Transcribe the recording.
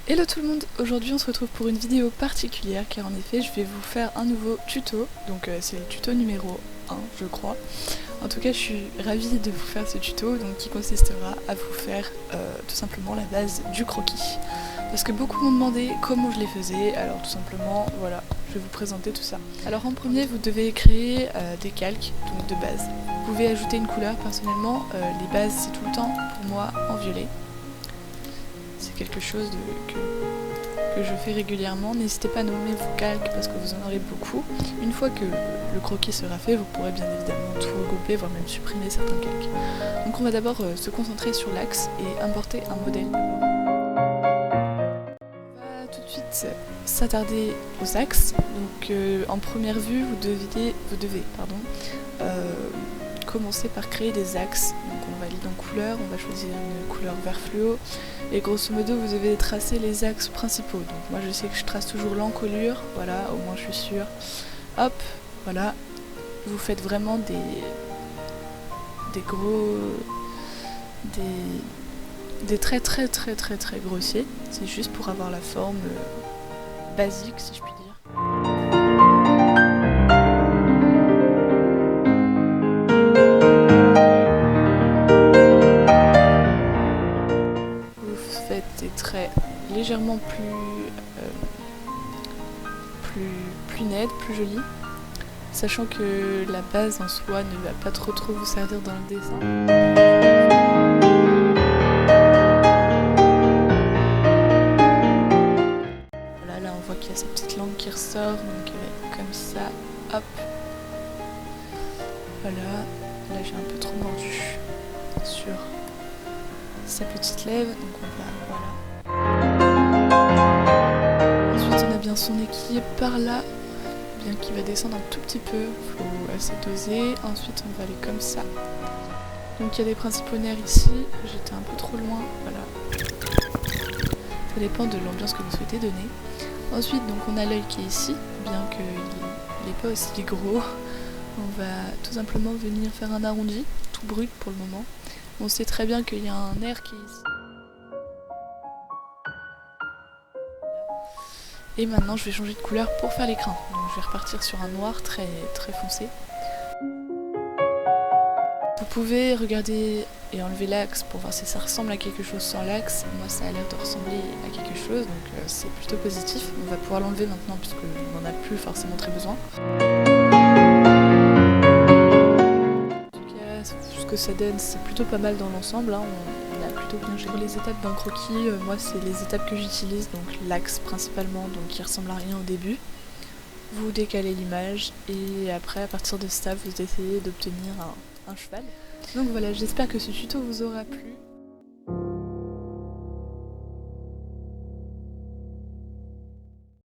Hello tout le monde, aujourd'hui on se retrouve pour une vidéo particulière car en effet je vais vous faire un nouveau tuto, donc c'est le tuto numéro 1 je crois. En tout cas je suis ravie de vous faire ce tuto donc qui consistera à vous faire tout simplement la base du croquis. Parce que beaucoup m'ont demandé comment je les faisais, alors tout simplement voilà, je vais vous présenter tout ça. Alors en premier vous devez créer des calques, donc de base. Vous pouvez ajouter une couleur, personnellement les bases c'est tout le temps pour moi en violet. C'est quelque chose que je fais régulièrement. N'hésitez pas à nommer vos calques parce que vous en aurez beaucoup. Une fois que le croquis sera fait, vous pourrez bien évidemment tout regrouper, voire même supprimer certains calques. Donc on va d'abord se concentrer sur l'axe et importer un modèle. On va tout de suite s'attarder aux axes. Donc en première vue, vous devez commencer par créer des axes. Donc on valide en couleur, on va choisir une couleur vert fluo et grosso modo vous devez tracer les axes principaux. Donc moi je sais que je trace toujours l'encolure, voilà, au moins je suis sûre. Hop, voilà, vous faites vraiment des traits très grossiers, c'est juste pour avoir la forme basique si je puis dire. Des traits légèrement plus nets, plus jolis, sachant que la base en soi ne va pas trop vous servir dans le dessin. Voilà, là on voit qu'il y a sa petite langue qui ressort, donc comme ça, hop. Voilà, là j'ai un peu trop mordu sur sa petite lèvre, donc on va, voilà. Ensuite on a bien son équilibre par là, bien qu'il va descendre un tout petit peu, faut assez doser. Ensuite on va aller comme ça. Donc il y a des principaux nerfs ici, j'étais un peu trop loin, voilà. Ça dépend de l'ambiance que vous souhaitez donner. Ensuite donc on a l'œil qui est ici, bien qu'il n'est pas aussi gros. On va tout simplement venir faire un arrondi, tout brut pour le moment. On sait très bien qu'il y a un nerf qui est ici. Et maintenant je vais changer de couleur pour faire l'écran. Donc je vais repartir sur un noir très foncé. Vous pouvez regarder et enlever l'axe pour voir si ça ressemble à quelque chose sans l'axe. Moi ça a l'air de ressembler à quelque chose, donc c'est plutôt positif. On va pouvoir l'enlever maintenant puisque on n'en a plus forcément très besoin. Ce que ça donne, c'est plutôt pas mal dans l'ensemble, hein. On a plutôt bien géré les étapes d'un croquis. Moi c'est les étapes que j'utilise, donc l'axe principalement, donc qui ressemble à rien au début. Vous décalez l'image et après à partir de ça vous essayez d'obtenir un cheval. Donc voilà, j'espère que ce tuto vous aura plu.